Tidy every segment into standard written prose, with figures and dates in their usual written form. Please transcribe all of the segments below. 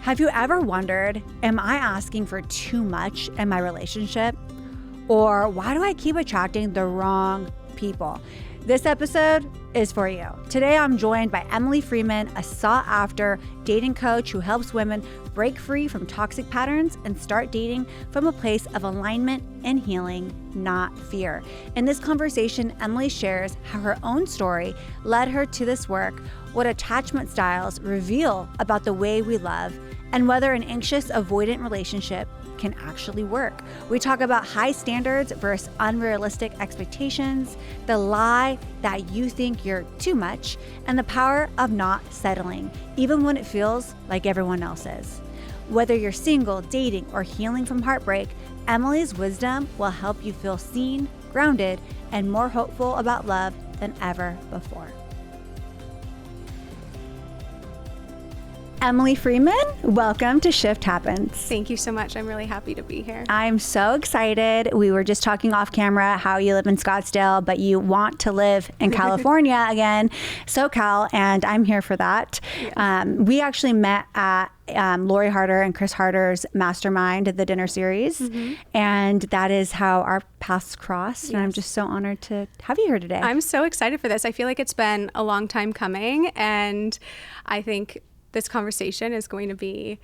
Have you ever wondered, am I asking for too much in my relationship? Or why do I keep attracting the wrong people? This episode is for you. Today, I'm joined by Emily Freeman, a sought-after dating coach who helps women break free from toxic patterns and start dating from a place of alignment and healing, not fear. In this conversation, Emily shares how her own story led her to this work, what attachment styles reveal about the way we love, and whether an anxious-avoidant relationship can actually work. We talk about high standards versus unrealistic expectations, the lie that you think you're too much, and the power of not settling, even when it feels like everyone else is. Whether you're single, dating, or healing from heartbreak, Emily's wisdom will help you feel seen, grounded, and more hopeful about love than ever before. Emily Freeman, welcome to Shift Happens. Thank you so much. I'm really happy to be here. I'm so excited. We were just talking off camera how you live in Scottsdale, but you want to live in California again, SoCal, and I'm here for that. Yes. We actually met at Lori Harder and Chris Harder's Mastermind, the dinner series, and that is how our paths crossed. Yes. And I'm just so honored to have you here today. I'm so excited for this. I feel like it's been a long time coming, and I think this conversation is going to be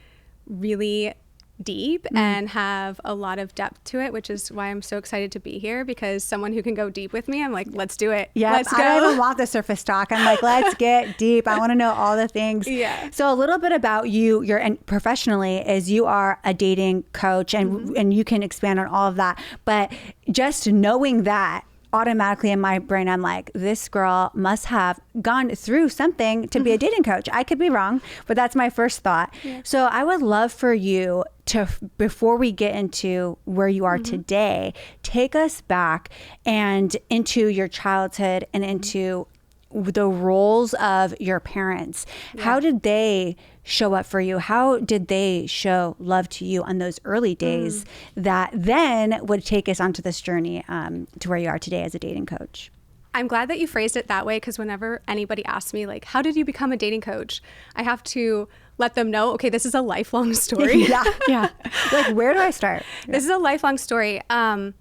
really deep and have a lot of depth to it, which is why I'm so excited to be here, because someone who can go deep with me, I'm like, let's do it. Yeah, let's go. I don't even want the surface talk. I'm like, let's get deep. I want to know all the things. Yeah. So a little bit about you, and professionally, is you are a dating coach, and you can expand on all of that. But just knowing that, automatically in my brain, I'm like, this girl must have gone through something to be a dating coach. I could be wrong, but that's my first thought. Yeah. So I would love for you to, before we get into where you are today, take us back and into your childhood and into the roles of your parents. Yeah. How did they show up for you? How did they show love to you on those early days that then would take us onto this journey to where you are today as a dating coach? I'm glad that you phrased it that way, because whenever anybody asks me, like, how did you become a dating coach? I have to let them know, okay, this is a lifelong story. Yeah. Like, where do I start? This is a lifelong story. I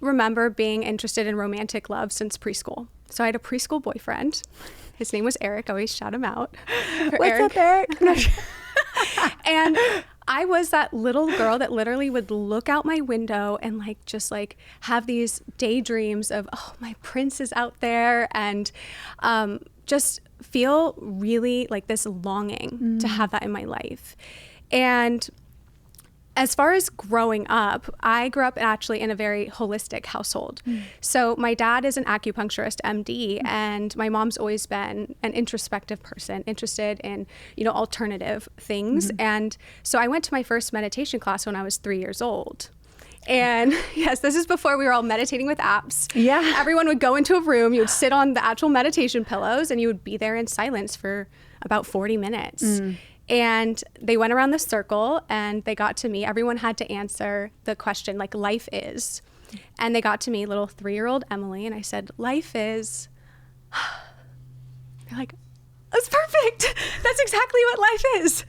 remember being interested in romantic love since preschool. So I had a preschool boyfriend. His name was Eric. I always shout him out. What's up, Eric? And I was that little girl that literally would look out my window and just have these daydreams of, oh, my prince is out there, and just feel really like this longing to have that in my life. And as far as growing up, I grew up actually in a very holistic household. So my dad is an acupuncturist, MD, and my mom's always been an introspective person, interested in, alternative things. And so I went to my first meditation class when I was 3 years old. And yes, this is before we were all meditating with apps. Yeah. Everyone would go into a room, you would sit on the actual meditation pillows, and you would be there in silence for about 40 minutes. And they went around the circle and they got to me. Everyone had to answer the question, like, life is. And they got to me, little 3-year-old Emily, and I said, life is. They're like, that's perfect. That's exactly what life is.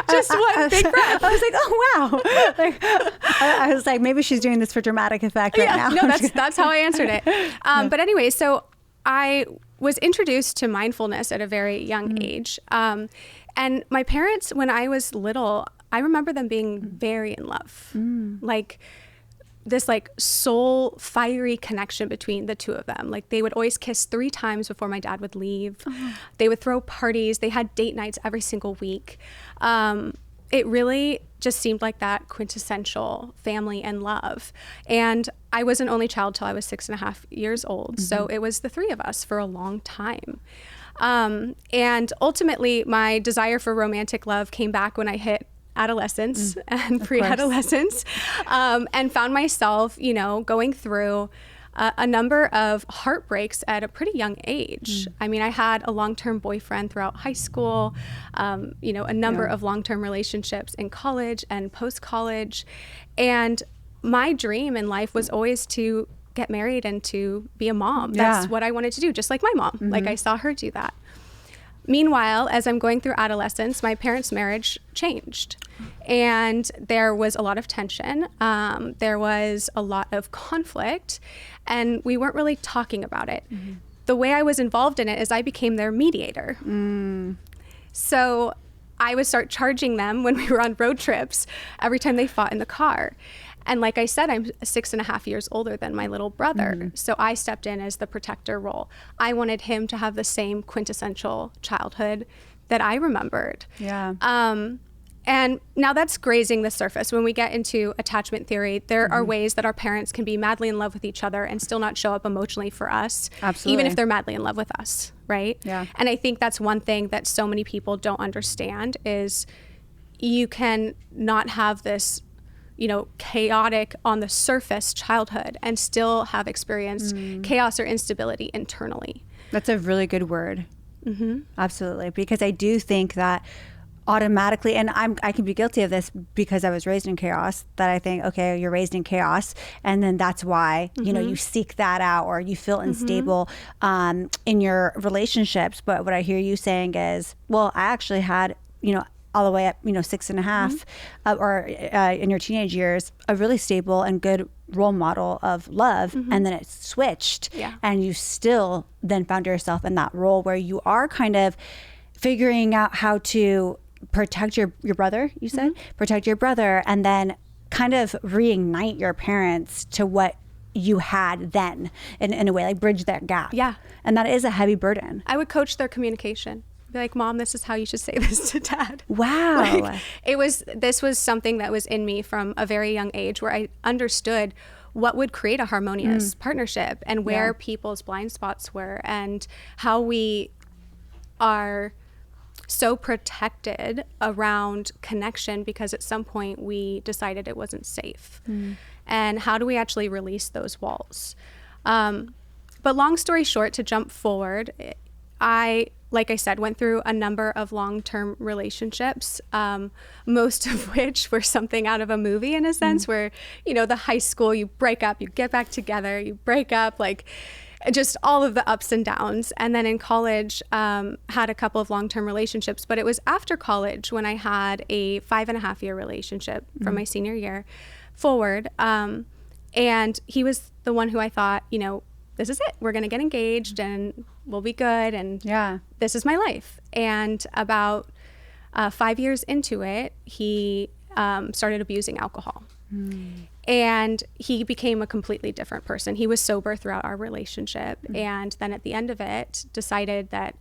Just one big breath. I was like, oh, wow. I was like, maybe she's doing this for dramatic effect right now. No, that's how I answered it. But anyway, so I was introduced to mindfulness at a very young age. And my parents, when I was little, I remember them being very in love. Like this soul fiery connection between the two of them. Like, they would always kiss 3 times before my dad would leave. They would throw parties. They had date nights every single week. It really just seemed like that quintessential family and love. And I was an only child till I was 6.5 years old. So it was the 3 of us for a long time. And ultimately, my desire for romantic love came back when I hit adolescence and pre-adolescence, and found myself, going through a number of heartbreaks at a pretty young age. I mean, I had a long-term boyfriend throughout high school, a number of long-term relationships in college and post-college. And my dream in life was always to get married and to be a mom. That's what I wanted to do, just like my mom. Like, I saw her do that. Meanwhile, as I'm going through adolescence, my parents' marriage changed. And there was a lot of tension. There was a lot of conflict. And we weren't really talking about it. Mm-hmm. The way I was involved in it is I became their mediator. So I would start charging them when we were on road trips every time they fought in the car. And like I said, I'm 6.5 years older than my little brother. So I stepped in as the protector role. I wanted him to have the same quintessential childhood that I remembered. Yeah. And now that's grazing the surface. When we get into attachment theory, there are ways that our parents can be madly in love with each other and still not show up emotionally for us. Absolutely. Even if they're madly in love with us, right? Yeah. And I think that's one thing that so many people don't understand is you can not have this, chaotic on the surface childhood and still have experienced chaos or instability internally. That's a really good word. Absolutely. Because I do think that automatically, and I can be guilty of this because I was raised in chaos, that I think, okay, you're raised in chaos, and then that's why, you seek that out, or you feel unstable in your relationships. But what I hear you saying is, well, I actually had, all the way up, 6.5, or in your teenage years, a really stable and good role model of love. And then it switched, and you still then found yourself in that role where you are kind of figuring out how to protect your brother, you said, protect your brother, and then kind of reignite your parents to what you had then in a way, like bridge that gap. Yeah. And that is a heavy burden. I would coach their communication. Be like, Mom, this is how you should say this to Dad. Wow. This was something that was in me from a very young age, where I understood what would create a harmonious partnership, and where people's blind spots were, and how we are so protected around connection because at some point we decided it wasn't safe. And how do we actually release those walls? But long story short, to jump forward, like I said, went through a number of long-term relationships, most of which were something out of a movie, in a sense, where, the high school, you break up, you get back together, you break up, like just all of the ups and downs. And then in college, had a couple of long-term relationships, but it was after college when I had a 5.5-year relationship from my senior year forward. And he was the one who I thought, this is it. We're going to get engaged and we'll be good. And this is my life. And about 5 years into it, he started abusing alcohol. And he became a completely different person. He was sober throughout our relationship. And then at the end of it, decided that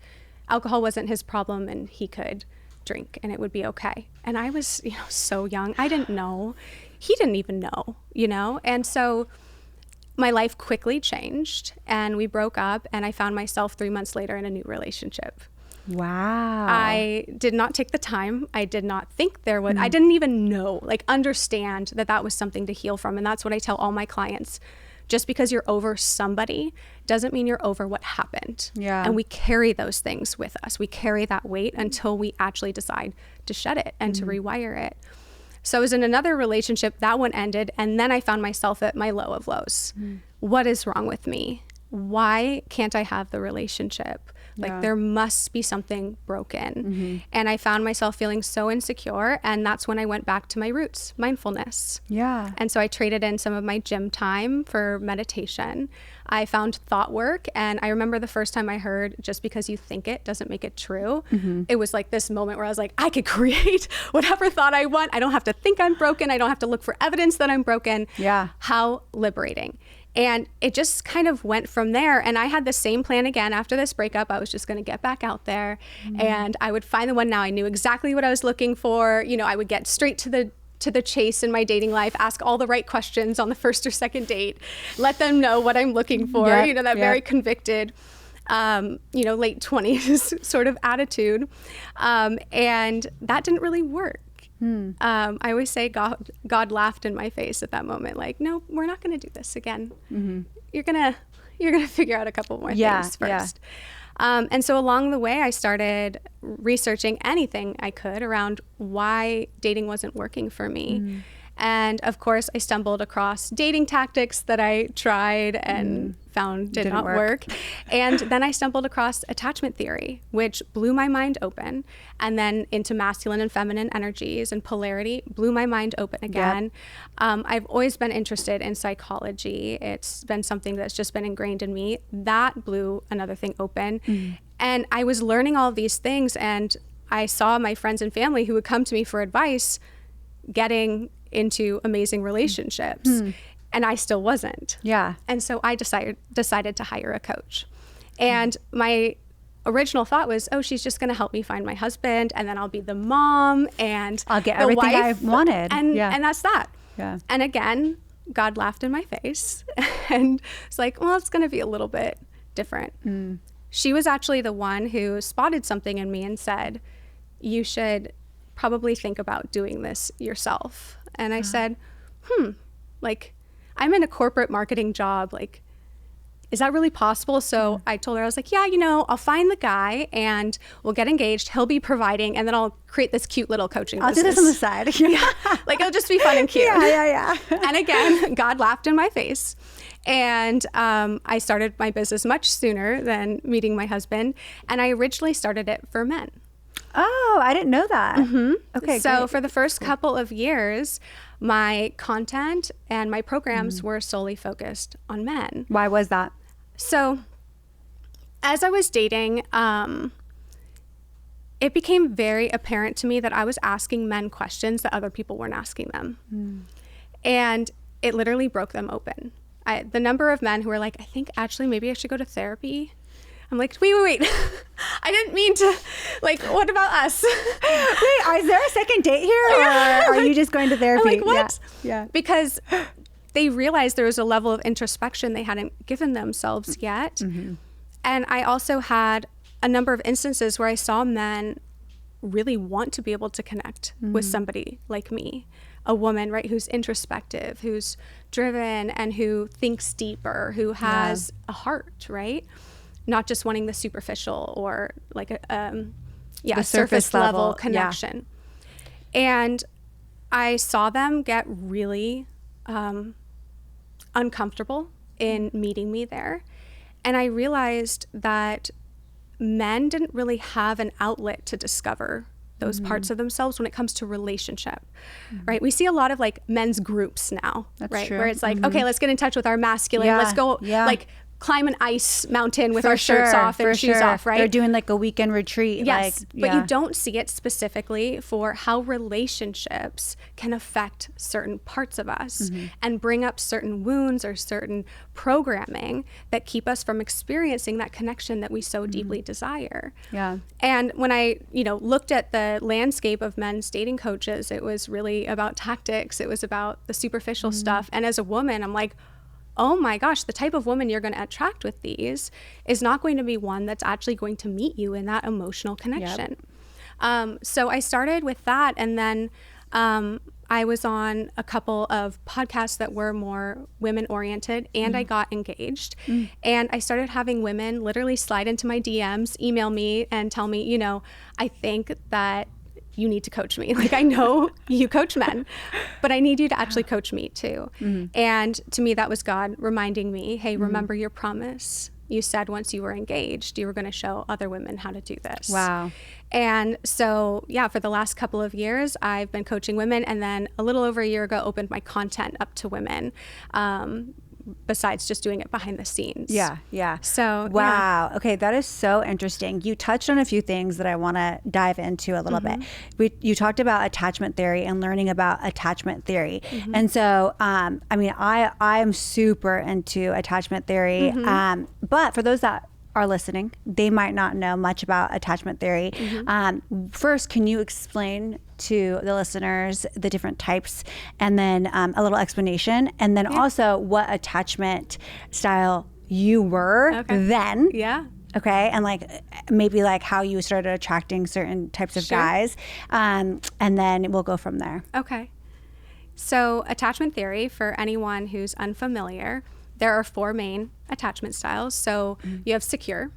alcohol wasn't his problem and he could drink and it would be okay. And I was, so young. I didn't know. He didn't even know, And so my life quickly changed and we broke up, and I found myself 3 months later in a new relationship. Wow. I did not take the time. I did not think there was, I didn't even understand that was something to heal from. And that's what I tell all my clients. Just because you're over somebody doesn't mean you're over what happened. Yeah. And we carry those things with us. We carry that weight until we actually decide to shed it and to rewire it. So I was in another relationship, that one ended, and then I found myself at my low of lows. What is wrong with me? Why can't I have the relationship? There must be something broken. And I found myself feeling so insecure, and that's when I went back to my roots, mindfulness. Yeah. And so I traded in some of my gym time for meditation. I found thought work, and I remember the first time I heard, just because you think it doesn't make it true. It was like this moment where I was like, I could create whatever thought I want. I don't have to think I'm broken. I don't have to look for evidence that I'm broken. Yeah. How liberating. And it just kind of went from there. And I had the same plan again after this breakup. I was just going to get back out there and I would find the one. Now I knew exactly what I was looking for. I would get straight to the chase in my dating life, ask all the right questions on the first or second date, let them know what I'm looking for, very convicted, late 20s sort of attitude. And that didn't really work. I always say God laughed in my face at that moment. Like, no, we're not going to do this again. You're gonna figure out a couple more things first. And so along the way, I started researching anything I could around why dating wasn't working for me. And of course, I stumbled across dating tactics that I tried and found did not work. And then I stumbled across attachment theory, which blew my mind open. And then into masculine and feminine energies and polarity, blew my mind open again. I've always been interested in psychology. It's been something that's just been ingrained in me. That blew another thing open. And I was learning all of these things, and I saw my friends and family who would come to me for advice getting into amazing relationships. And I still wasn't. Yeah. And so I decided to hire a coach. And my original thought was, oh, she's just going to help me find my husband, and then I'll be the mom and I'll get the everything wife, I wanted. And that's that. Yeah. And again, God laughed in my face and it's like, well, it's going to be a little bit different. She was actually the one who spotted something in me and said, you should probably think about doing this yourself. And I said, like, I'm in a corporate marketing job. Like, is that really possible? So I told her, I was like, yeah, I'll find the guy and we'll get engaged. He'll be providing, and then I'll create this cute little coaching business. I'll do this on the side. Yeah. Like, it'll just be fun and cute. Yeah. And again, God laughed in my face. And I started my business much sooner than meeting my husband. And I originally started it for men. Oh, I didn't know that. Okay, so great. for the first couple of years, my content and my programs were solely focused on men. Why was that? So as I was dating, it became very apparent to me that I was asking men questions that other people weren't asking them. And it literally broke them open. The number of men who were like, I think actually maybe I should go to therapy. I'm like, wait. I didn't mean to, like, what about us? Wait, is there a second date here? Or are you just going to therapy? I'm like, what? Yeah. Because they realized there was a level of introspection they hadn't given themselves yet. And I also had a number of instances where I saw men really want to be able to connect with somebody like me, a woman, right, who's introspective, who's driven, and who thinks deeper, who has a heart, right? Not just wanting the superficial or like a surface level connection. And I saw them get really uncomfortable in meeting me there. And I realized that men didn't really have an outlet to discover those parts of themselves when it comes to relationship, right? We see a lot of like men's groups now, right? True. Where it's like, okay, let's get in touch with our masculine. Let's go like climb an ice mountain with our shirts off and shoes off, right? They're doing like a weekend retreat. Yes, but you don't see it specifically for how relationships can affect certain parts of us and bring up certain wounds or certain programming that keep us from experiencing that connection that we so deeply desire. Yeah. And when I, looked at the landscape of men's dating coaches, it was really about tactics. It was about the superficial stuff. And as a woman, I'm like, oh my gosh, the type of woman you're going to attract with these is not going to be one that's actually going to meet you in that emotional connection. So I started with that. And then I was on a couple of podcasts that were more women oriented, and I got engaged. And I started having women literally slide into my DMs, email me and tell me, I think that you need to coach me. Like, I know you coach men, but I need you to actually coach me too. And to me, that was God reminding me, hey, remember your promise. You said once you were engaged, you were going to show other women how to do this. Wow. And so, for the last couple of years, I've been coaching women, and then a little over a year ago, opened my content up to women. Besides just doing it behind the scenes. Yeah. So, wow. Okay. That is so interesting. You touched on a few things that I want to dive into a little bit. You talked about attachment theory and learning about attachment theory. And so, I am super into attachment theory. But for those that are listening, they might not know much about attachment theory. First, can you explain to the listeners the different types, and then a little explanation, and then also what attachment style you were then? Okay, and like maybe like how you started attracting certain types of guys, and then we'll go from there. Okay. So attachment theory, for anyone who's unfamiliar, there are 4 main attachment styles. So you have secure,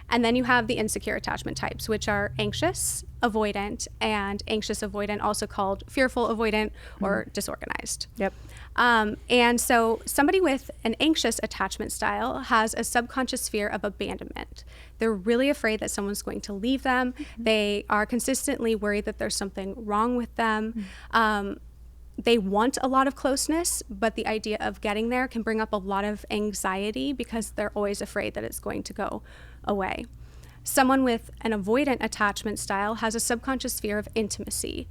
And then you have the insecure attachment types, which are anxious, avoidant, and anxious-avoidant, also called fearful avoidant or disorganized. Yep. And so somebody with an anxious attachment style has a subconscious fear of abandonment. They're really afraid that someone's going to leave them. They are consistently worried that there's something wrong with them. They want a lot of closeness, but the idea of getting there can bring up a lot of anxiety because they're always afraid that it's going to go away. Someone with an avoidant attachment style has a subconscious fear of intimacy.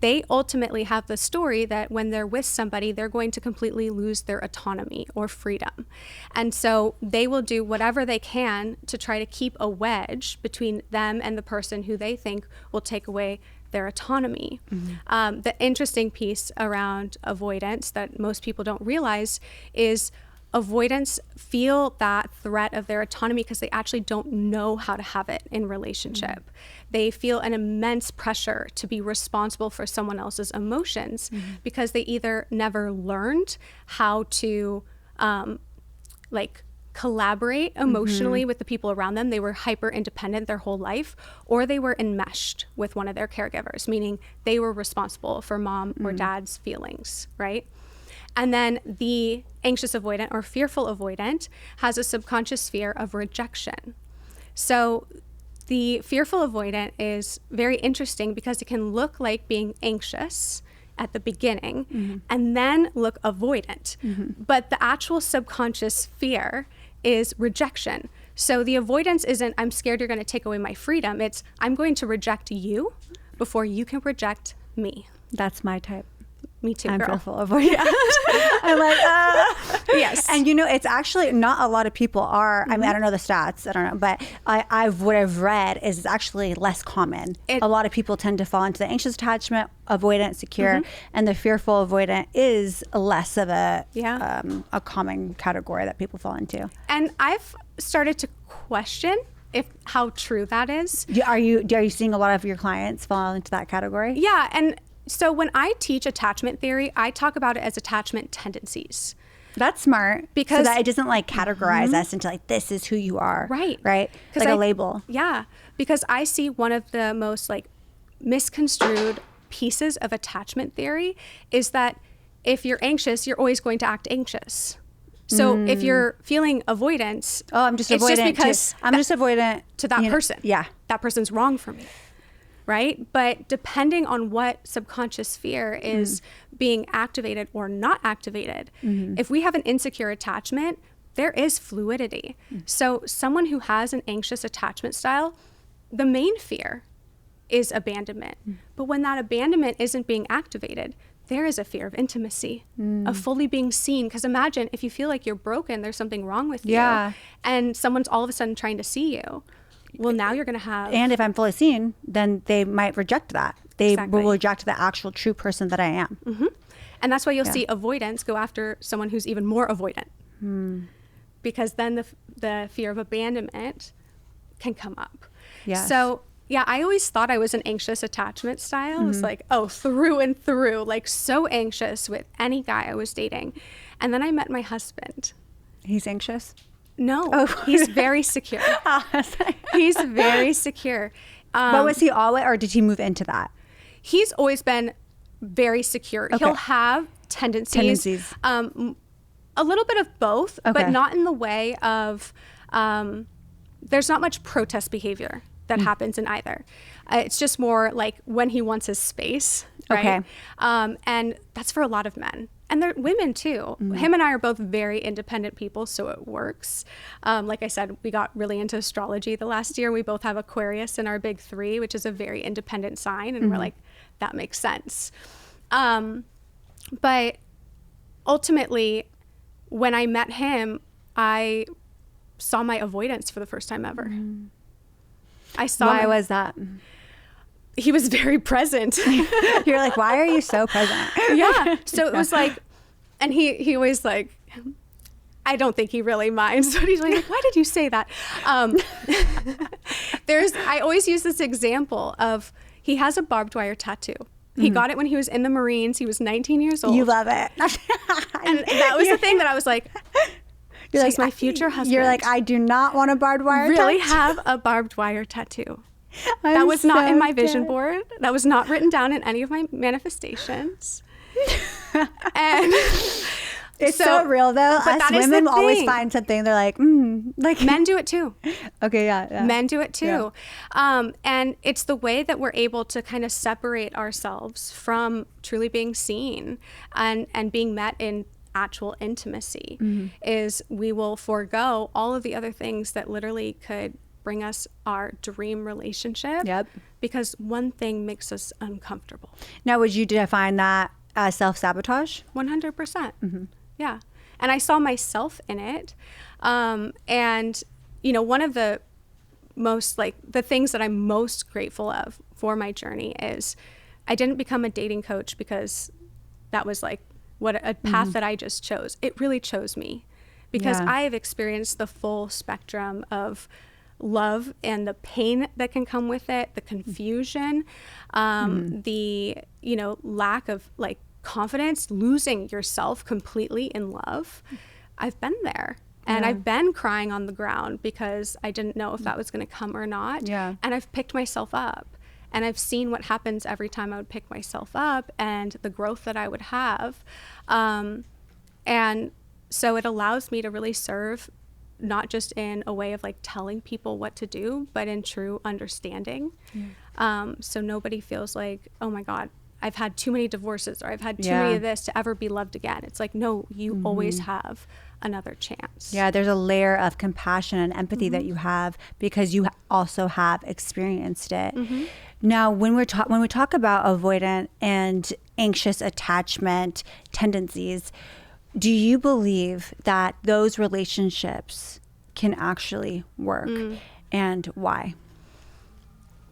They ultimately have the story that when they're with somebody, they're going to completely lose their autonomy or freedom. And so they will do whatever they can to try to keep a wedge between them and the person who they think will take away their autonomy. The interesting piece around avoidance that most people don't realize is avoidants feel that threat of their autonomy because they actually don't know how to have it in relationship. They feel an immense pressure to be responsible for someone else's emotions because they either never learned how to collaborate emotionally with the people around them. They were hyper independent their whole life, or they were enmeshed with one of their caregivers, meaning they were responsible for mom or dad's feelings, right? And then the anxious avoidant or fearful avoidant has a subconscious fear of rejection. So the fearful avoidant is very interesting because it can look like being anxious at the beginning and then look avoidant. But the actual subconscious fear is rejection. So the avoidance isn't, I'm scared you're going to take away my freedom. It's, I'm going to reject you before you can reject me. That's my type. Me too, I'm girl. fearful avoidant. I'm like, yes. And it's actually not a lot of people are. I mean, I don't know the stats. I don't know, but what I've read is it's actually less common. A lot of people tend to fall into the anxious attachment, avoidant, secure, and the fearful avoidant is less of a common category that people fall into. And I've started to question how true that is. Are you seeing a lot of your clients fall into that category? Yeah, and so when I teach attachment theory, I talk about it as attachment tendencies. That's smart because so that it doesn't categorize us into this is who you are. Right. Like a label. Yeah. Because I see one of the most misconstrued pieces of attachment theory is that if you're anxious, you're always going to act anxious. So if you're feeling avoidance, I'm just it's avoidant. Just because I'm just avoidant to that person. Yeah. That person's wrong for me. Right? But depending on what subconscious fear is being activated or not activated, if we have an insecure attachment, there is fluidity. So someone who has an anxious attachment style, the main fear is abandonment. But when that abandonment isn't being activated, there is a fear of intimacy, of fully being seen. Because imagine if you feel like you're broken, there's something wrong with you, and someone's all of a sudden trying to see you. Well, now you're going to have... And if I'm fully seen, then they might reject that. They will reject the actual true person that I am. And that's why you'll see avoidance go after someone who's even more avoidant. Because then the fear of abandonment can come up. Yes. So, yeah, I always thought I was an anxious attachment style. It was through and through, so anxious with any guy I was dating. And then I met my husband. He's anxious? No, he's very secure. He's very secure. But was he always, or did he move into that? He's always been very secure. He'll have tendencies. A little bit of both, but not in the way of, there's not much protest behavior that happens in either. It's just more when he wants his space, right? And that's for a lot of men. And they're women too. Him and I are both very independent people, so it works. Like I said, we got really into astrology the last year. We both have Aquarius in our big 3, which is a very independent sign. And we're like, that makes sense. But ultimately, when I met him, I saw my avoidance for the first time ever. I saw Why was that? He was very present. You're like, why are you so present? Yeah. So it was and he always I don't think he really minds, but he's like, why did you say that? I always use this example of, he has a barbed wire tattoo. He got it when he was in the Marines. He was 19 years old. You love it. And that was the thing that I was like, You're She's my future husband. You're like, I do not want a barbed wire really tattoo. have a barbed wire tattoo. I'm That was not so in my vision dead. board. That was not written down in any of my manifestations. And It's so real though. but Us that is the women always thing. find something. They're like, like Men do it too. Okay, yeah. Men do it too. Yeah. And it's the way that we're able to kind of separate ourselves from truly being seen and being met in actual intimacy is we will forego all of the other things that literally could bring us our dream relationship. Yep. Because one thing makes us uncomfortable. Now, would you define that as self-sabotage? 100%. Yeah. And I saw myself in it. And, you know, one of the most, like, the things that I'm most grateful of for my journey is I didn't become a dating coach because that was like what a path that I just chose. It really chose me because Yeah. I have experienced the full spectrum of love and the pain that can come with it, the confusion, the, you know, lack of like confidence, losing yourself completely in love. I've been there. And Yeah. I've been crying on the ground because I didn't know if that was going to come or not. Yeah. And I've picked myself up. And I've seen what happens every time I would pick myself up and the growth that I would have. And so it allows me to really serve not just in a way of like telling people what to do, but in true understanding. So nobody feels like, oh my God, I've had too many divorces or I've had too many of this to ever be loved again. It's like, no, you always have another chance. Yeah, there's a layer of compassion and empathy that you have because you also have experienced it. Now, when we talk about avoidant and anxious attachment tendencies, do you believe that those relationships can actually work, and why?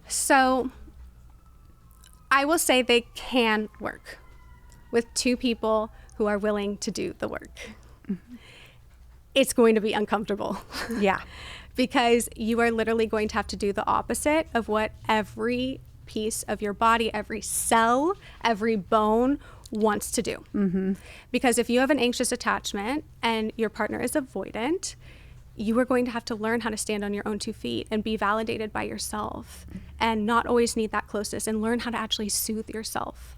So I will say they can work with two people who are willing to do the work. It's going to be uncomfortable. Yeah. Because you are literally going to have to do the opposite of what every piece of your body, every cell, every bone wants to do. Because if you have an anxious attachment and your partner is avoidant, you are going to have to learn how to stand on your own 2 feet and be validated by yourself and not always need that closeness and learn how to actually soothe yourself.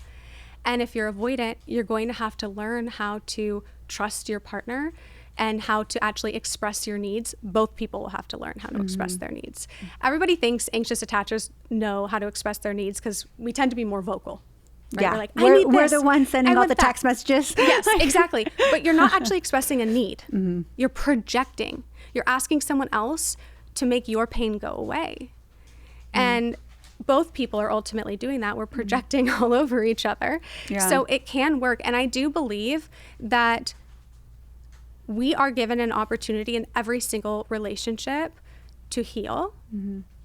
And if you're avoidant, you're going to have to learn how to trust your partner and how to actually express your needs. Both people will have to learn how to express their needs. Everybody thinks anxious attachers know how to express their needs because we tend to be more vocal. Right? Yeah, We're like, I need we're this. the ones sending I all want the that. text messages. Yes, exactly. But you're not actually expressing a need. You're projecting. You're asking someone else to make your pain go away. And both people are ultimately doing that. We're projecting all over each other. Yeah. So it can work. And I do believe that we are given an opportunity in every single relationship to heal,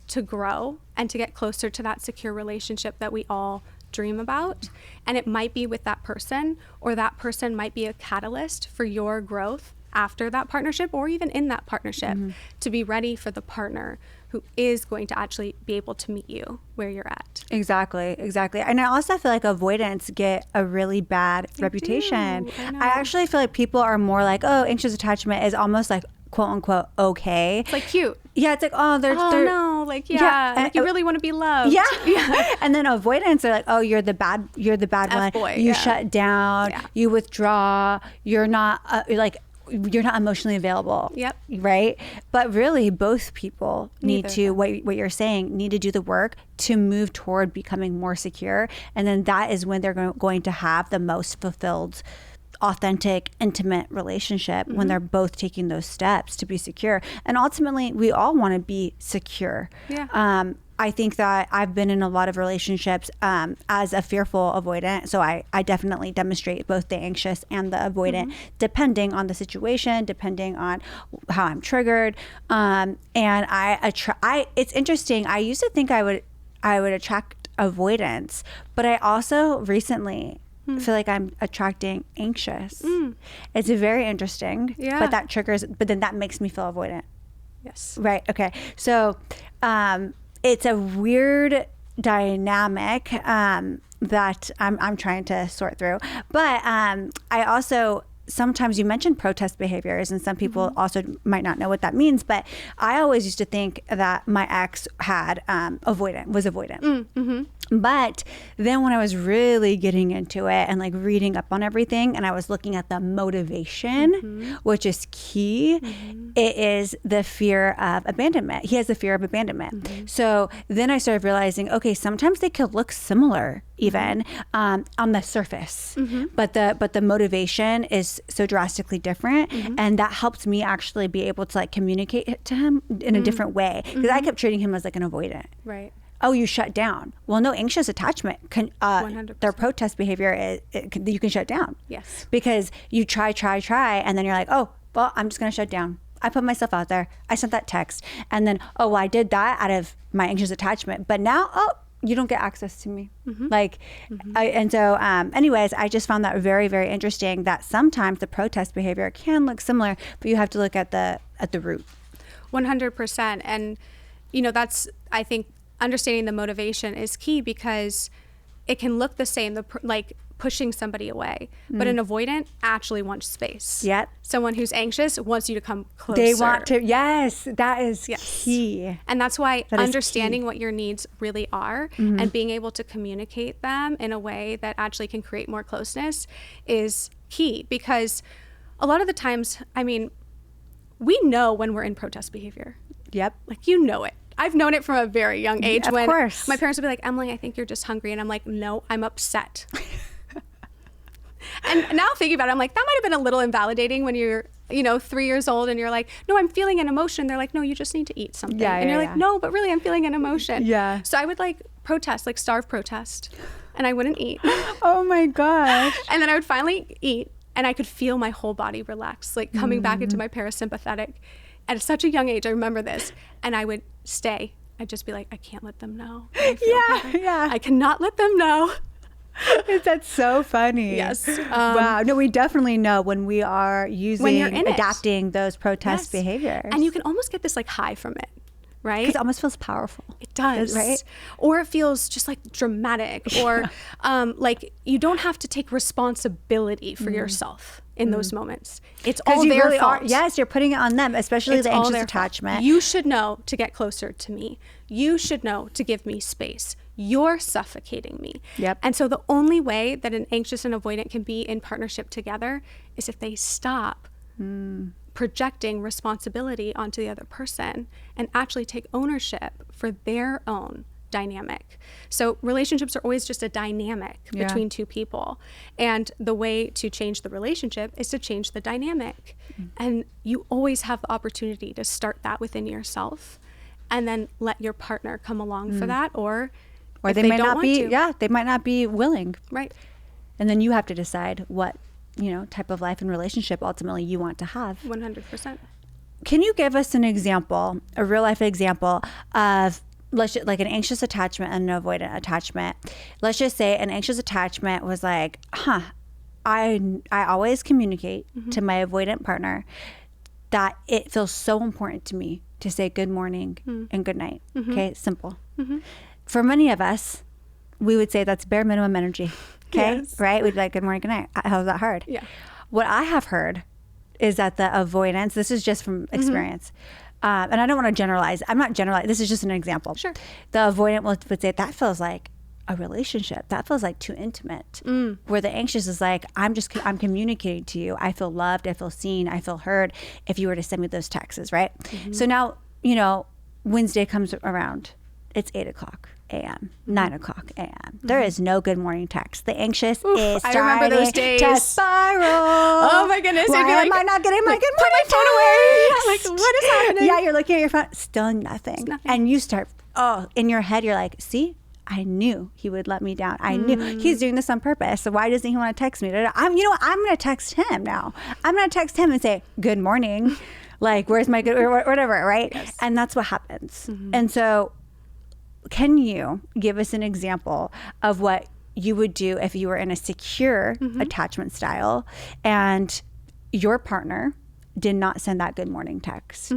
to grow, and to get closer to that secure relationship that we all dream about. And it might be with that person, or that person might be a catalyst for your growth after that partnership, or even in that partnership, to be ready for the partner who is going to actually be able to meet you where you're at. Exactly. And I also feel like avoidants get a really bad reputation. do. I know. I actually feel like people are more like, oh, anxious attachment is almost like quote unquote okay. It's like cute. Yeah, it's like, oh, they're No, like, yeah, like you really want to be loved. Yeah. And then avoidance are like, oh, you're the bad one. F-boy, You yeah. shut down, Yeah. you withdraw, you're not you're not emotionally available. Yep. Right? But really both people need Neither to, of what you're saying, need to do the work to move toward becoming more secure. And then that is when they're going to have the most fulfilled, authentic, intimate relationship, when they're both taking those steps to be secure. And ultimately, we all want to be secure. Yeah. I think that I've been in a lot of relationships as a fearful avoidant. So I definitely demonstrate both the anxious and the avoidant, depending on the situation, depending on how I'm triggered. And it's interesting. I used to think I would attract avoidance, but I also recently feel like I'm attracting anxious. It's very interesting. Yeah. But then that makes me feel avoidant. Yes. Right. Okay. So it's a weird dynamic that I'm trying to sort through. But I also sometimes you mentioned protest behaviors, and some people also might not know what that means, but I always used to think that my ex had was avoidant. But then when I was really getting into it and like reading up on everything, and I was looking at the motivation, which is key, it is the fear of abandonment. He has the fear of abandonment. So then I started realizing, okay, sometimes they could look similar even on the surface, but the motivation is so drastically different, and that helps me actually be able to like communicate to him in a different way, because I kept treating him as like an avoidant. Right. Oh, you shut down. Well, no, anxious attachment can, 100%. their protest behavior, you can shut down. Yes. Because you try, and then you're like, oh, well, I'm just going to shut down. I put myself out there. I sent that text. And then, oh, well, I did that out of my anxious attachment. But now, oh, you don't get access to me. Anyways, I just found that very, very interesting, that sometimes the protest behavior can look similar, but you have to look at the root. 100%. And, that's, I think, understanding the motivation is key, because it can look the same, like pushing somebody away, but an avoidant actually wants space. Yep. Someone who's anxious wants you to come closer. They want to, yes, that is key. And that's why understanding what your needs really are and being able to communicate them in a way that actually can create more closeness is key, because a lot of the times, we know when we're in protest behavior. Yep. Like, it. I've known it from a very young age. Of course. My parents would be like, Emily, I think you're just hungry. And I'm like, no, I'm upset. And now thinking about it, I'm like, that might have been a little invalidating when you're, 3 years old and you're like, no, I'm feeling an emotion. They're like, no, you just need to eat something. And you're like, no, but really I'm feeling an emotion. Yeah. So I would like protest, like starve protest. And I wouldn't eat. Oh my gosh. And then I would finally eat, and I could feel my whole body relax, like coming back into my parasympathetic. At such a young age, I remember this, and I would stay. I'd just be like, I can't let them know. I cannot let them know. That's so funny. Yes. Wow. No, we definitely know when we are adapting those protest behaviors. And you can almost get this like high from it, right? Because it almost feels powerful. It does. Right? Or it feels just like dramatic, or like you don't have to take responsibility for yourself in those moments. It's all their fault. Yes, you're putting it on them, especially the anxious attachment. You should know to get closer to me. You should know to give me space. You're suffocating me. Yep. And so the only way that an anxious and avoidant can be in partnership together is if they stop projecting responsibility onto the other person and actually take ownership for their own dynamic. So relationships are always just a dynamic between two people. And the way to change the relationship is to change the dynamic. And you always have the opportunity to start that within yourself and then let your partner come along for that, or they might not be, they might not be willing. Right. And then you have to decide what, type of life and relationship ultimately you want to have. 100%. Can you give us an example, a real life example of like an anxious attachment and an avoidant attachment? Let's just say an anxious attachment was like, I always communicate to my avoidant partner that it feels so important to me to say good morning and good night. Okay, simple. For many of us, we would say that's bare minimum energy. Okay, yes. Right? We'd be like, good morning, good night. How's that hard? Yeah. What I have heard is that the avoidance, this is just from experience, and I don't want to generalize. I'm not generalizing. This is just an example. Sure. The avoidant would say, that feels like a relationship. That feels like too intimate. Where the anxious is like, I'm communicating to you. I feel loved. I feel seen. I feel heard. If you were to send me those texts, right? So now, Wednesday comes around. It's 8:00 a.m., 9:00 a.m. There is no good morning text. The anxious is starting I remember those days. to spiral. Oh my goodness. Why am I not getting my good morning text? Put my phone away. Like, what is happening? Yeah, you're looking at your phone. Still nothing. And you start, in your head, you're like, see? I knew he would let me down. I knew he's doing this on purpose. So why doesn't he want to text me? I'm going to text him now. I'm going to text him and say, good morning. Like, where's my good, or whatever, right? Yes. And that's what happens. And so can you give us an example of what you would do if you were in a secure attachment style and your partner did not send that good morning text?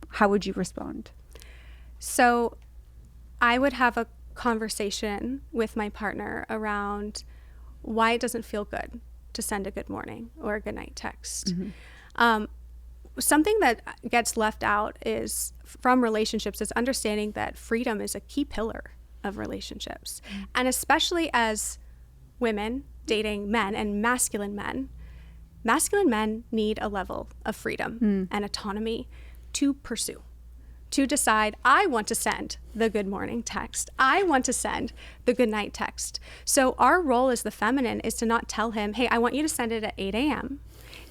How would you respond? So I would have a conversation with my partner around why it doesn't feel good to send a good morning or a good night text. Something that gets left out is from relationships is understanding that freedom is a key pillar of relationships. And especially as women dating men and masculine men need a level of freedom and autonomy to pursue, to decide, I want to send the good morning text. I want to send the good night text. So our role as the feminine is to not tell him, hey, I want you to send it at 8 a.m.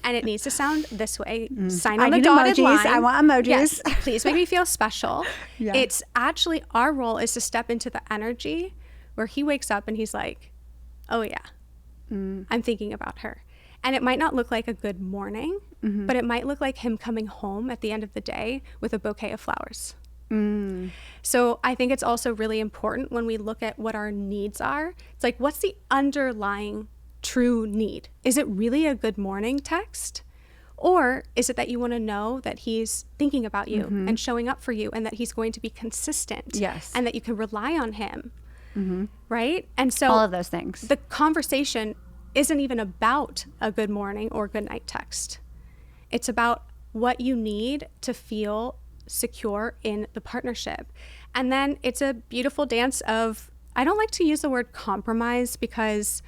and it needs to sound this way. Sign on the dotted line. I want emojis. Yes, please make me feel special. Yeah. It's actually our role is to step into the energy where he wakes up and he's like, oh yeah, I'm thinking about her. And it might not look like a good morning, but it might look like him coming home at the end of the day with a bouquet of flowers. So I think it's also really important when we look at what our needs are. It's like, what's the underlying true need? Is it really a good morning text? Or is it that you want to know that he's thinking about you and showing up for you and that he's going to be consistent? Yes. And that you can rely on him. Right? And so all of those things. The conversation isn't even about a good morning or good night text. It's about what you need to feel secure in the partnership. And then it's a beautiful dance of, I don't like to use the word compromise because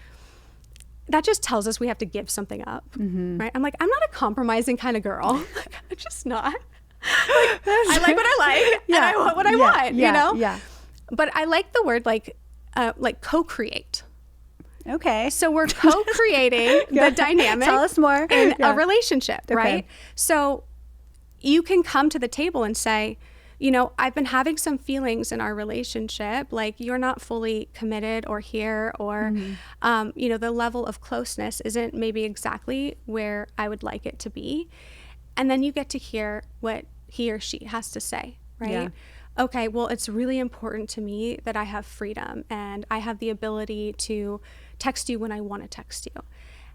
that just tells us we have to give something up, right? I'm like, I'm not a compromising kind of girl. I'm just not. I like what I like and I want what I want, you know? Yeah. But I like the word like co-create. Okay. So we're co-creating the dynamic. Tell us more. In a relationship, right? So you can come to the table and say, you know, I've been having some feelings in our relationship, like you're not fully committed or here, or, you know, the level of closeness isn't maybe exactly where I would like it to be. And then you get to hear what he or she has to say, right? Yeah. Okay, well, it's really important to me that I have freedom and I have the ability to text you when I want to text you.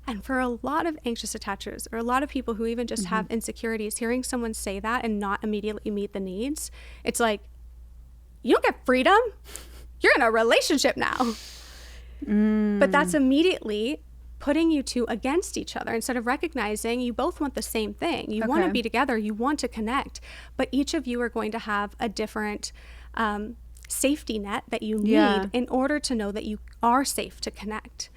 And for a lot of anxious attachers or a lot of people who even just have insecurities, hearing someone say that and not immediately meet the needs, it's like, you don't get freedom. You're in a relationship now. But that's immediately putting you two against each other instead of recognizing you both want the same thing. You want to be together. You want to connect. But each of you are going to have a different safety net that you need in order to know that you are safe to connect.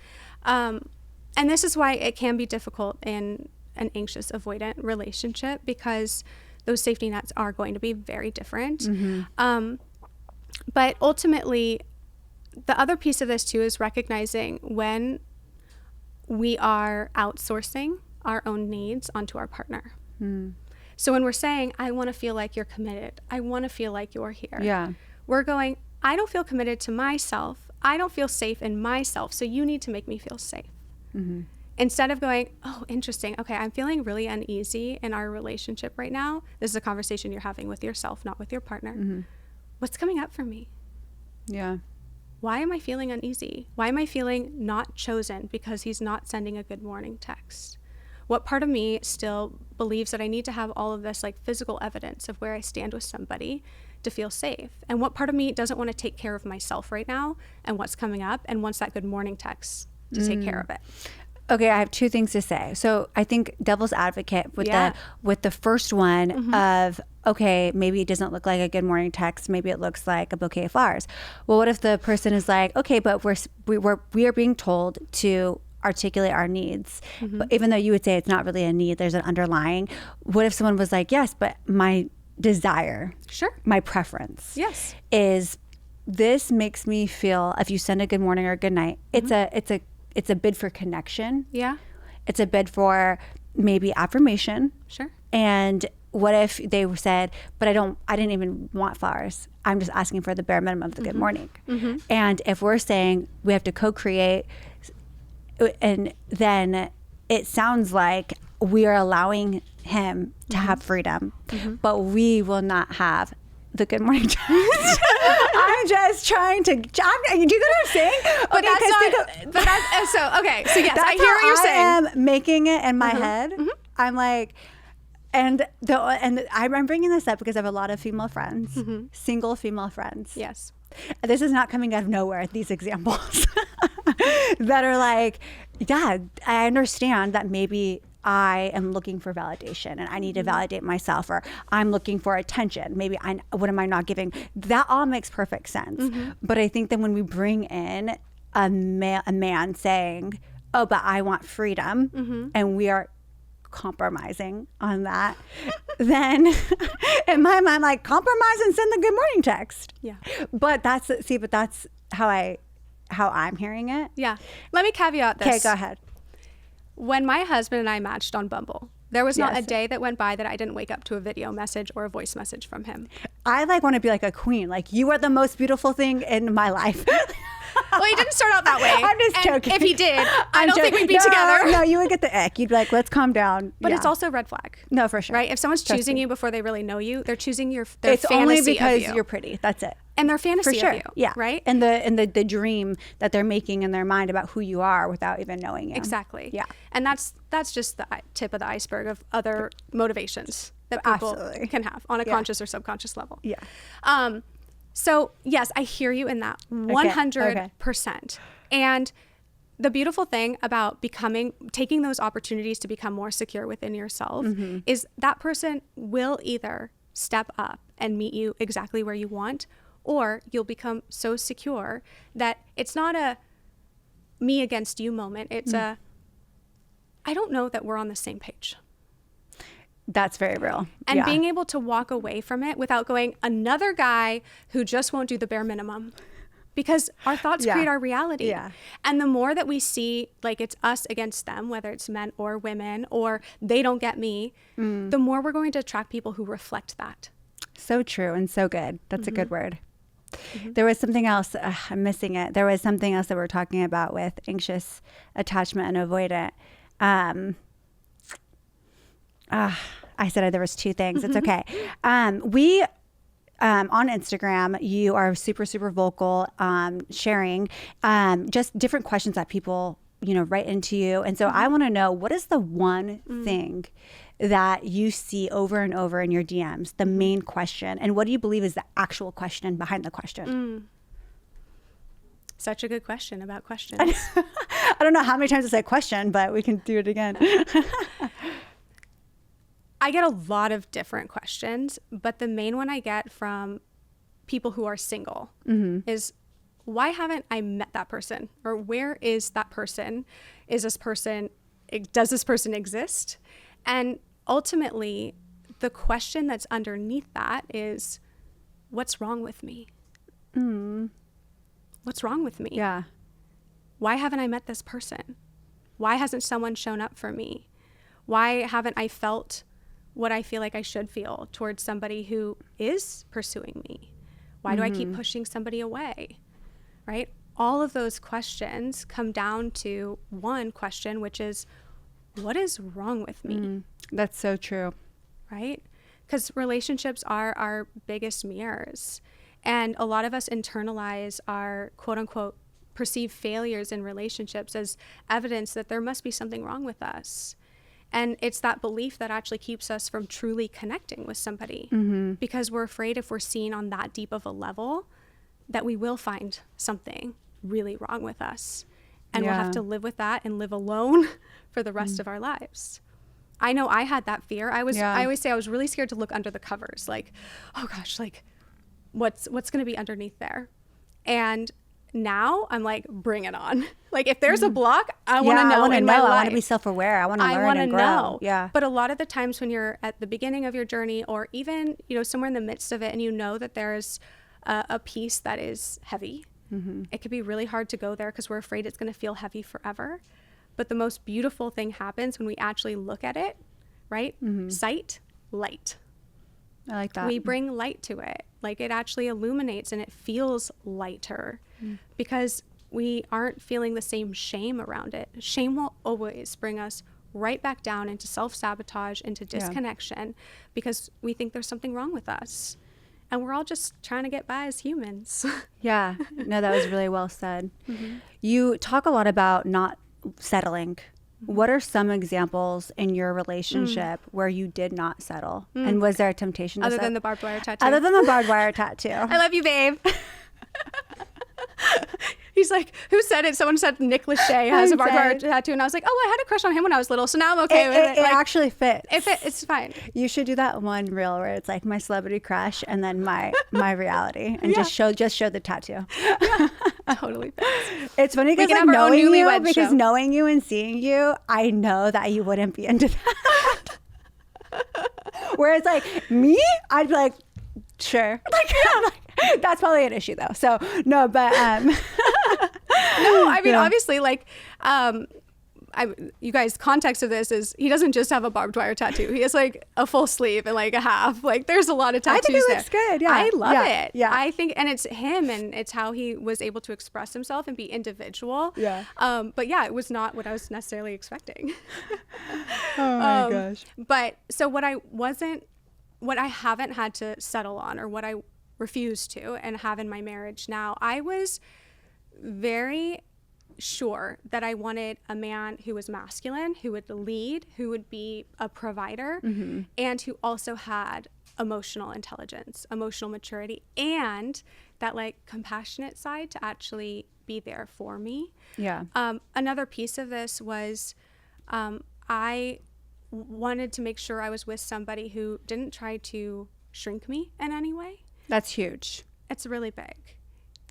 And this is why it can be difficult in an anxious-avoidant relationship because those safety nets are going to be very different. But ultimately, the other piece of this too is recognizing when we are outsourcing our own needs onto our partner. So when we're saying, I want to feel like you're committed, I want to feel like you're here, we're going, I don't feel committed to myself. I don't feel safe in myself. So you need to make me feel safe. Instead of going, oh, interesting. Okay, I'm feeling really uneasy in our relationship right now. This is a conversation you're having with yourself, not with your partner. What's coming up for me? Why am I feeling uneasy? Why am I feeling not chosen because he's not sending a good morning text? What part of me still believes that I need to have all of this like physical evidence of where I stand with somebody to feel safe? And what part of me doesn't want to take care of myself right now and what's coming up and wants that good morning text to take care of it? Okay, I have two things to say. So I think devil's advocate with the first one of, okay, maybe it doesn't look like a good morning text. Maybe it looks like a bouquet of flowers. Well, what if the person is like, okay, but we are being told to articulate our needs. But even though you would say it's not really a need, there's an underlying. What if someone was like, yes, but my desire, my preference, is this makes me feel, if you send a good morning or a good night, it's a bid for connection. It's a bid for maybe affirmation. And what if they said, but I didn't even want flowers. I'm just asking for the bare minimum of the good morning. And if we're saying we have to co-create, and then it sounds like we are allowing him to have freedom, but we will not have the good morning text. I'm just trying to. Do you know what I'm saying? But okay, that's not. Okay. So yes, I hear what you're saying. I am making it in my head. I'm like, and I'm bringing this up because I have a lot of female friends, single female friends. Yes. This is not coming out of nowhere, these examples. that are like, yeah, I understand that maybe I am looking for validation and I need to validate myself, or I'm looking for attention. Maybe what am I not giving? That all makes perfect sense. But I think that when we bring in a man saying, oh, but I want freedom, and we are compromising on that, then in my mind, like, compromise and send the good morning text. Yeah. But that's how I'm hearing it. Yeah. Let me caveat this. Okay, go ahead. When my husband and I matched on Bumble, there was not a day that went by that I didn't wake up to a video message or a voice message from him. I like want to be like a queen. Like, you are the most beautiful thing in my life. Well, he didn't start out that way. I'm just joking. If he did, I don't think we'd be together. No, you would get the ick. You'd be like, let's calm down. But it's also a red flag. No, for sure. Right? If someone's choosing you before they really know you, they're choosing their it's fantasy only because of you. you're pretty. That's it. And their fantasy For sure. of you. Yeah. Right? And the dream that they're making in their mind about who you are without even knowing you. Exactly. Yeah. And that's just the tip of the iceberg of other motivations that people can have on a conscious or subconscious level. Yeah. So yes, I hear you in that 100%. And the beautiful thing about taking those opportunities to become more secure within yourself is that person will either step up and meet you exactly where you want, or you'll become so secure that it's not a me against you moment. It's I don't know that we're on the same page. That's very real. And being able to walk away from it without going, another guy who just won't do the bare minimum. Because our thoughts create our reality. Yeah. And the more that we see, like, it's us against them, whether it's men or women, or they don't get me, the more we're going to attract people who reflect that. So true and so good. That's a good word. There was something else, I'm missing it. There was something else that we're talking about with anxious attachment and avoidant. I said there was two things. It's okay. We on Instagram, you are super, super vocal, sharing just different questions that people, write into you. And so I want to know, what is the one thing that you see over and over in your DMs, the main question, and what do you believe is the actual question behind the question? Such a good question about questions. I don't know how many times I say question, but we can do it again. I get a lot of different questions, but the main one I get from people who are single is, why haven't I met that person? Or where is that person? Does this person exist? And ultimately, the question that's underneath that is, what's wrong with me? What's wrong with me? Yeah. Why haven't I met this person? Why hasn't someone shown up for me? Why haven't I felt what I feel like I should feel towards somebody who is pursuing me? Why do I keep pushing somebody away? Right? All of those questions come down to one question, which is, what is wrong with me? That's so true. Right? Because relationships are our biggest mirrors. And a lot of us internalize our quote unquote perceived failures in relationships as evidence that there must be something wrong with us. And it's that belief that actually keeps us from truly connecting with somebody, because we're afraid if we're seen on that deep of a level that we will find something really wrong with us. And we'll have to live with that and live alone for the rest of our lives. I know I had that fear. I always say I was really scared to look under the covers. Like, oh gosh, like what's going to be underneath there? And now I'm like, bring it on. Like, if there's a block, I want to know. I want to be self-aware. I want to learn and grow. Know. Yeah. But a lot of the times when you're at the beginning of your journey, or even, somewhere in the midst of it, and you know that there's a piece that is heavy, it could be really hard to go there because we're afraid it's going to feel heavy forever. But the most beautiful thing happens when we actually look at it, right? Sight, light. I like that. We bring light to it. Like, it actually illuminates and it feels lighter because we aren't feeling the same shame around it. Shame will always bring us right back down into self-sabotage, into disconnection, because we think there's something wrong with us. And we're all just trying to get by as humans. Yeah. No, that was really well said. You talk a lot about not settling. What are some examples in your relationship where you did not settle? And was there a temptation to Other than the barbed wire tattoo? Other than the barbed wire tattoo. I love you, babe. He's like, who said it? Someone said Nick Lachey has a barbed wire tattoo. And I was like, oh, I had a crush on him when I was little. So now I'm okay with it. It actually fits. It's fine. You should do that one reel where it's like my celebrity crush and then my reality and just show the tattoo. Yeah, totally fits. It's funny because like knowing you and seeing you, I know that you wouldn't be into that. Whereas like me, I'd be like, sure. Like, that's probably an issue though. So no, but no, I mean obviously like you guys, context of this is he doesn't just have a barbed wire tattoo. He has like a full sleeve and like a half. Like there's a lot of tattoos. I think it looks good. Yeah, I love it. Yeah, I think, and it's him, and it's how he was able to express himself and be individual. Yeah. But yeah, it was not what I was necessarily expecting. Oh my gosh. But so what I haven't had to settle on, or what I refuse to and have in my marriage now, I was very sure that I wanted a man who was masculine, who would lead, who would be a provider, and who also had emotional intelligence, emotional maturity, and that like compassionate side to actually be there for me. Yeah. Another piece of this was I wanted to make sure I was with somebody who didn't try to shrink me in any way. That's huge. It's really big.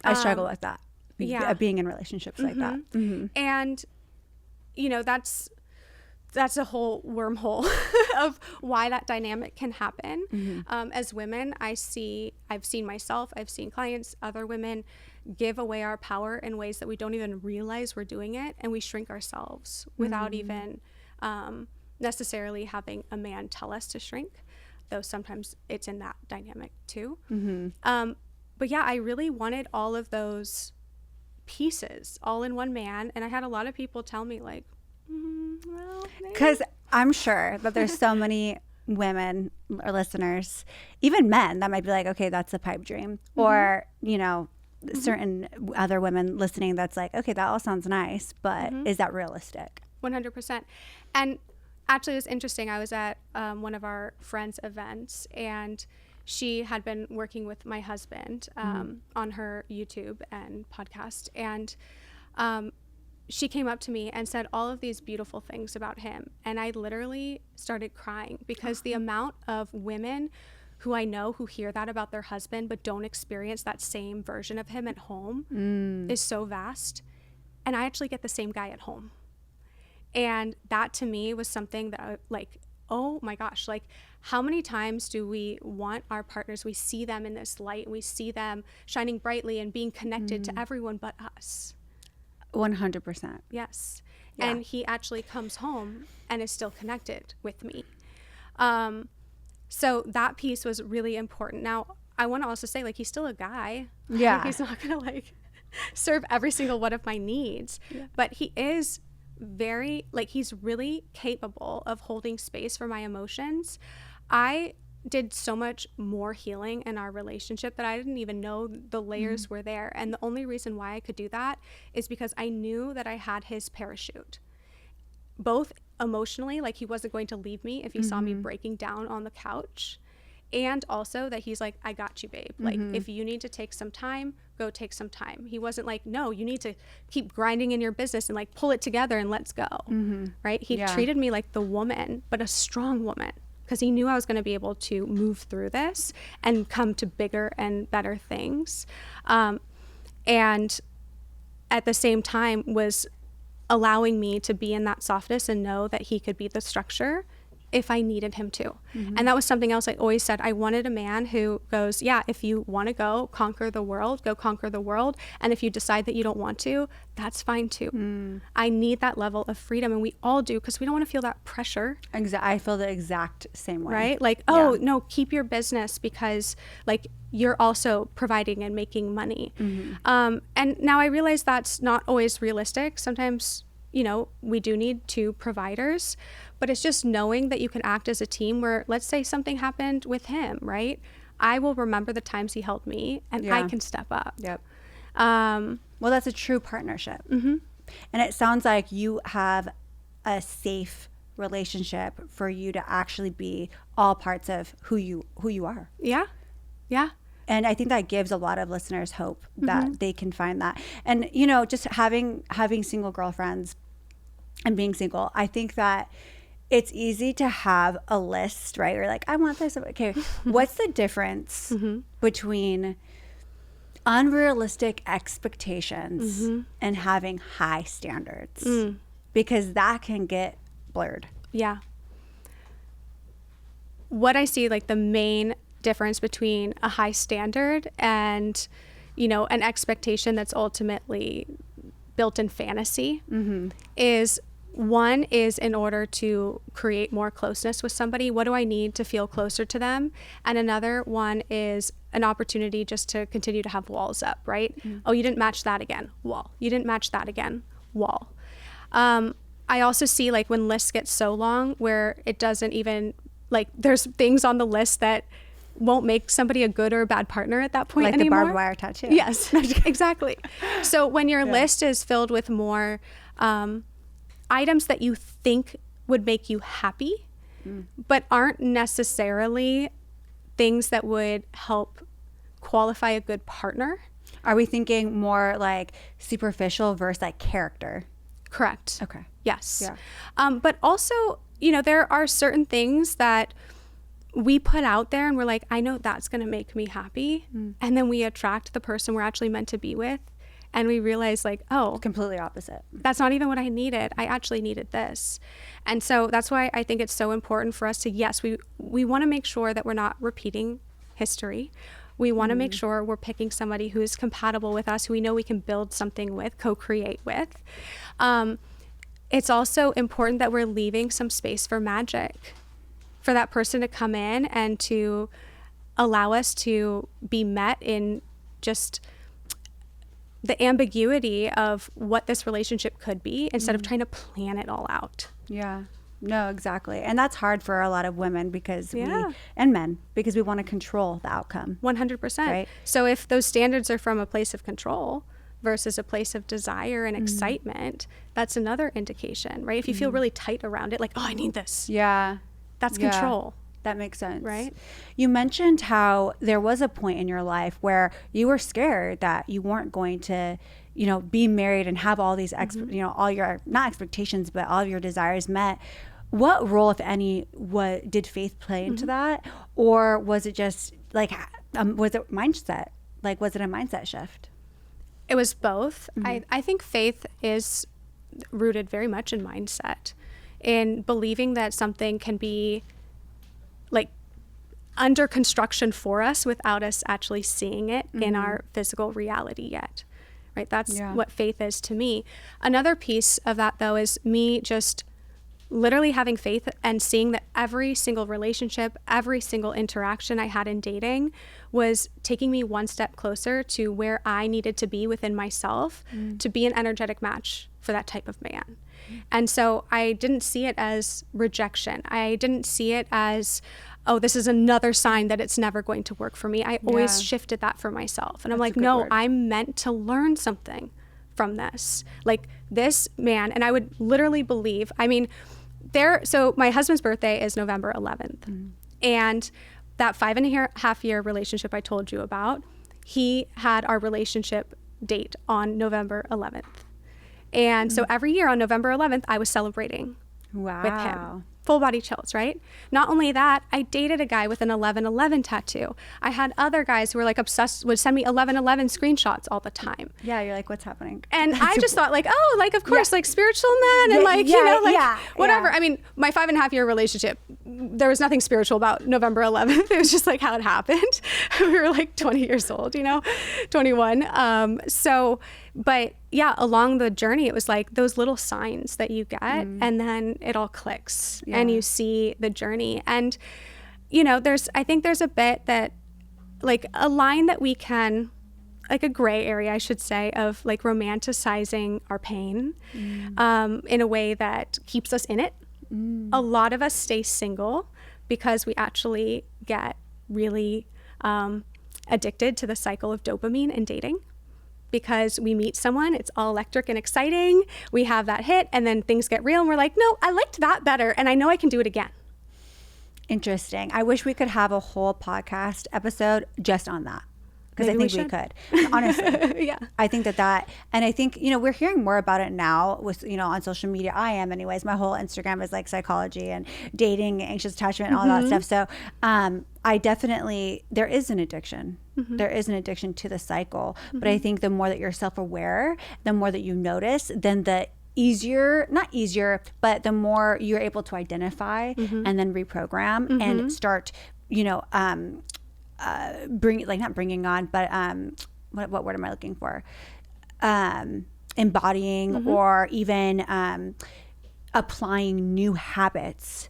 I struggle with that. Yeah. Being in relationships like that. Mm-hmm. And, you know, that's a whole wormhole of why that dynamic can happen. Mm-hmm. As women, I've seen myself, I've seen clients, other women give away our power in ways that we don't even realize we're doing it. And we shrink ourselves without even necessarily having a man tell us to shrink, though sometimes it's in that dynamic too. Mm-hmm. But yeah, I really wanted all of those pieces all in one man. And I had a lot of people tell me like, well, because I'm sure that there's so many women or listeners, even men, that might be like, okay, that's a pipe dream. Mm-hmm. Or, you know, certain other women listening that's like, okay, that all sounds nice, but is that realistic? 100%. And actually it was interesting. I was at one of our friends' events, and she had been working with my husband on her YouTube and podcast. And she came up to me and said all of these beautiful things about him. And I literally started crying because the amount of women who I know who hear that about their husband but don't experience that same version of him at home is so vast. And I actually get the same guy at home. And that to me was something that I, like, oh my gosh, like how many times do we want our partners, we see them in this light, we see them shining brightly and being connected to everyone but us. 100%. Yes. Yeah. And he actually comes home and is still connected with me. So that piece was really important. Now, I want to also say, like, he's still a guy. Yeah. He's not going to, like, serve every single one of my needs. Yeah. But he is very, like, he's really capable of holding space for my emotions. I did so much more healing in our relationship that I didn't even know the layers were there. And the only reason why I could do that is because I knew that I had his parachute, both emotionally, like he wasn't going to leave me if he saw me breaking down on the couch, and also that he's like, I got you, babe. Like, if you need to take some time, go take some time. He wasn't like, no, you need to keep grinding in your business and like pull it together and let's go. Right? He treated me like the woman, but a strong woman, because he knew I was going to be able to move through this and come to bigger and better things. And at the same time was allowing me to be in that softness and know that he could be the structure if I needed him to. And that was something else I always said. I wanted a man who goes, yeah, if you want to go conquer the world, go conquer the world. And if you decide that you don't want to, that's fine too. I need that level of freedom, and we all do, because we don't want to feel that pressure. I feel the exact same way. Right? Like, oh, no, keep your business because like you're also providing and making money. And now I realize that's not always realistic. Sometimes, you know, we do need two providers, but it's just knowing that you can act as a team where, let's say something happened with him, right? I will remember the times he helped me, and I can step up. Yep. Well, that's a true partnership. And it sounds like you have a safe relationship for you to actually be all parts of who you are. Yeah. And I think that gives a lot of listeners hope that they can find that. And, you know, just having single girlfriends and being single, I think that it's easy to have a list, right? Or like, I want this. Okay. What's the difference between unrealistic expectations and having high standards? Because that can get blurred. Yeah. What I see, like the main difference between a high standard and, you know, an expectation that's ultimately built in fantasy is, one is in order to create more closeness with somebody. What do I need to feel closer to them? And another one is an opportunity just to continue to have walls up, right? Oh, you didn't match that again, wall. You didn't match that again, wall. I also see like when lists get so long where it doesn't even, like there's things on the list that won't make somebody a good or a bad partner at that point anymore. Like the barbed wire tattoo. Yes, exactly. So when your list is filled with more items that you think would make you happy, but aren't necessarily things that would help qualify a good partner. Are we thinking more like superficial versus like character? Correct. Okay. Yes. Yeah. But also, you know, there are certain things that we put out there and we're like, I know that's going to make me happy. And then we attract the person we're actually meant to be with. And we realize like, oh, completely opposite. That's not even what I needed. I actually needed this. And so that's why I think it's so important for us to, yes, we want to make sure that we're not repeating history. We want to make sure we're picking somebody who is compatible with us, who we know we can build something with, co-create with. It's also important that we're leaving some space for magic, for that person to come in and to allow us to be met in just the ambiguity of what this relationship could be instead of trying to plan it all out. Yeah. No, exactly. And that's hard for a lot of women because and men, because we want to control the outcome. 100%. Right? So if those standards are from a place of control versus a place of desire and excitement, that's another indication, right? If you feel really tight around it, like, oh, I need this. Yeah. That's control. That makes sense. Right? You mentioned how there was a point in your life where you were scared that you weren't going to, you know, be married and have all these, you know, all your, not expectations, but all of your desires met. What role, if any, did faith play into that? Or was it just like, was it mindset? Like, was it a mindset shift? It was both. I think faith is rooted very much in mindset, in believing that something can be like under construction for us without us actually seeing it in our physical reality yet, right? That's what faith is to me. Another piece of that, though, is me just literally having faith and seeing that every single relationship, every single interaction I had in dating was taking me one step closer to where I needed to be within myself to be an energetic match for that type of man. And so I didn't see it as rejection. I didn't see it as, oh, this is another sign that it's never going to work for me. I always shifted that for myself. And I'm like, no, I'm meant to learn something from this. Like this man, and I would literally believe, I mean, so my husband's birthday is November 11th. And that 5.5 year relationship I told you about, he had our relationship date on November 11th. And so every year on November 11th, I was celebrating with him. Full body chills, right? Not only that, I dated a guy with an 11/11 tattoo. I had other guys who were like obsessed, would send me 11/11 screenshots all the time. Yeah, you're like, what's happening? And I just thought like, oh, like, of course, like spiritual men and like, you know, like whatever. I mean, my 5.5 year relationship, there was nothing spiritual about November 11th. It was just like how it happened. We were like 20 years old, you know, 21. But yeah, along the journey, it was like those little signs that you get and then it all clicks and you see the journey. And, you know, I think there's a bit that like a line that we can, like a gray area, I should say, of like romanticizing our pain in a way that keeps us in it. A lot of us stay single because we actually get really addicted to the cycle of dopamine in dating. Because we meet someone, it's all electric and exciting. We have that hit and then things get real and we're like, no, I liked that better and I know I can do it again. Interesting. I wish we could have a whole podcast episode just on that. because I think we could. Honestly. Yeah. I think that, and I think, we're hearing more about it now with, on social media. I am anyways. My whole Instagram is like psychology and dating, anxious attachment, and all that stuff. So I definitely, there is an addiction. There is an addiction to the cycle. But I think the more that you're self-aware, the more that you notice, then the not easier, but the more you're able to identify and then reprogram and start, not bringing on, but what word am I looking for? Embodying or even applying new habits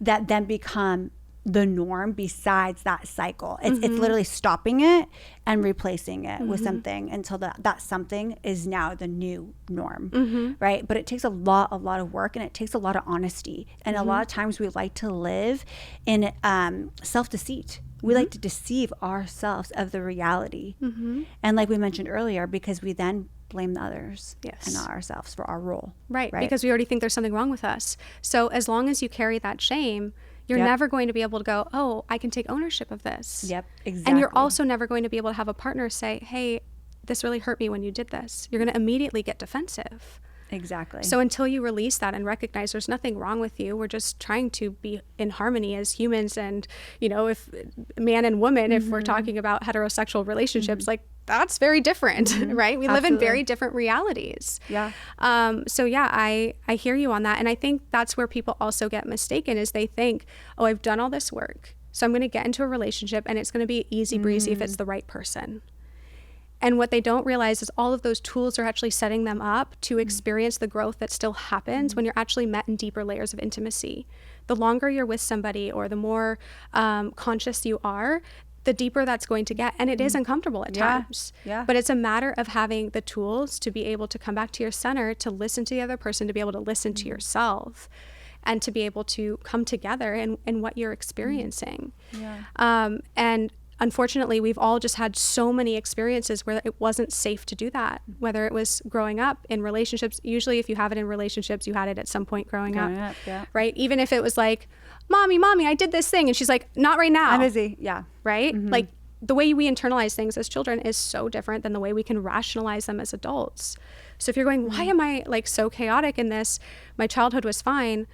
that then become the norm besides that cycle. It's literally stopping it and replacing it with something until that something is now the new norm, right? But it takes a lot of work, and it takes a lot of honesty. And a lot of times we like to live in self-deceit. We like to deceive ourselves of the reality. And like we mentioned earlier, because we then blame the others and not ourselves for our role. Right, because we already think there's something wrong with us. So as long as you carry that shame, you're never going to be able to go, oh, I can take ownership of this. Yep, exactly. And you're also never going to be able to have a partner say, hey, this really hurt me when you did this. You're going to immediately get defensive. Exactly. So until you release that and recognize there's nothing wrong with you, we're just trying to be in harmony as humans. And, if man and woman, if we're talking about heterosexual relationships, like that's very different, right? We live in very different realities. Yeah. I hear you on that. And I think that's where people also get mistaken is they think, oh, I've done all this work, so I'm going to get into a relationship and it's going to be easy breezy if it's the right person. And what they don't realize is all of those tools are actually setting them up to experience the growth that still happens when you're actually met in deeper layers of intimacy. The longer you're with somebody or the more conscious you are, the deeper that's going to get. And it is uncomfortable at times. Yeah. But it's a matter of having the tools to be able to come back to your center, to listen to the other person, to be able to listen to yourself, and to be able to come together in what you're experiencing. And unfortunately, we've all just had so many experiences where it wasn't safe to do that, whether it was growing up in relationships. Usually if you have it in relationships, you had it at some point growing up, right? Even if it was like, mommy, I did this thing. And she's like, not right now. I'm busy. Yeah. Right? Like the way we internalize things as children is so different than the way we can rationalize them as adults. So if you're going, why am I like so chaotic in this? My childhood was fine.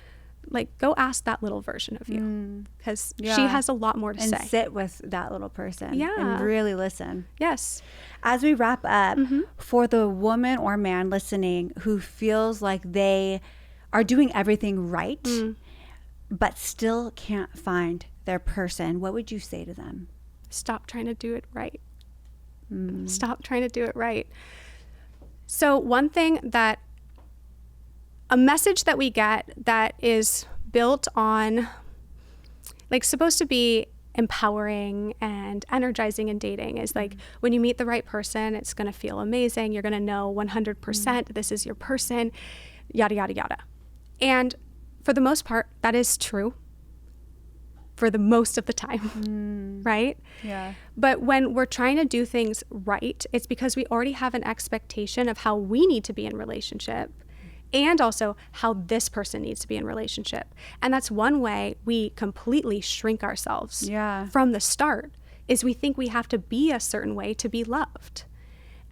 Like, go ask that little version of you, because she has a lot more to say. And sit with that little person and really listen. Yes. As we wrap up, for the woman or man listening who feels like they are doing everything right, but still can't find their person, what would you say to them? Stop trying to do it right. Stop trying to do it right. So one thing that a message that we get that is built on, like, supposed to be empowering and energizing in dating is like, when you meet the right person, it's going to feel amazing. You're going to know 100% this is your person, yada, yada, yada. And for the most part, that is true for the most of the time, right? Yeah. But when we're trying to do things right, it's because we already have an expectation of how we need to be in relationship, and also how this person needs to be in relationship. And that's one way we completely shrink ourselves from the start, is we think we have to be a certain way to be loved.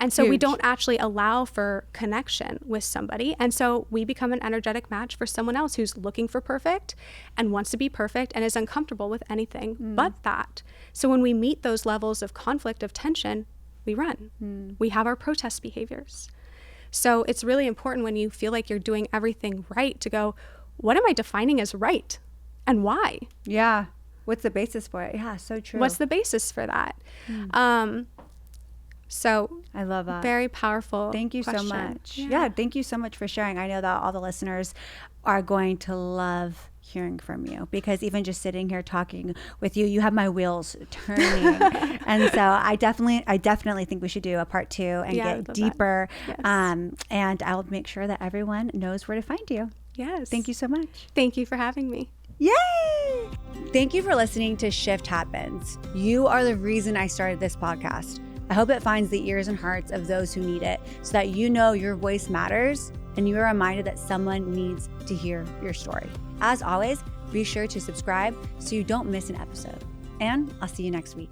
And so we don't actually allow for connection with somebody. And so we become an energetic match for someone else who's looking for perfect and wants to be perfect and is uncomfortable with anything but that. So when we meet those levels of conflict, of tension, we run. We have our protest behaviors. So it's really important when you feel like you're doing everything right to go, what am I defining as right and why? Yeah. What's the basis for it? Yeah, so true. What's the basis for that? So I love that. Very powerful. Thank you question. so much. Yeah, thank you so much for sharing. I know that all the listeners are going to love hearing from you, because even just sitting here talking with you, you have my wheels turning. And so I definitely think we should do a part 2 and get deeper. Yes. And I'll make sure that everyone knows where to find you. Yes. Thank you so much. Thank you for having me. Yay! Thank you for listening to Shift Happens. You are the reason I started this podcast. I hope it finds the ears and hearts of those who need it, so that you know your voice matters and you are reminded that someone needs to hear your story. As always, be sure to subscribe so you don't miss an episode. And I'll see you next week.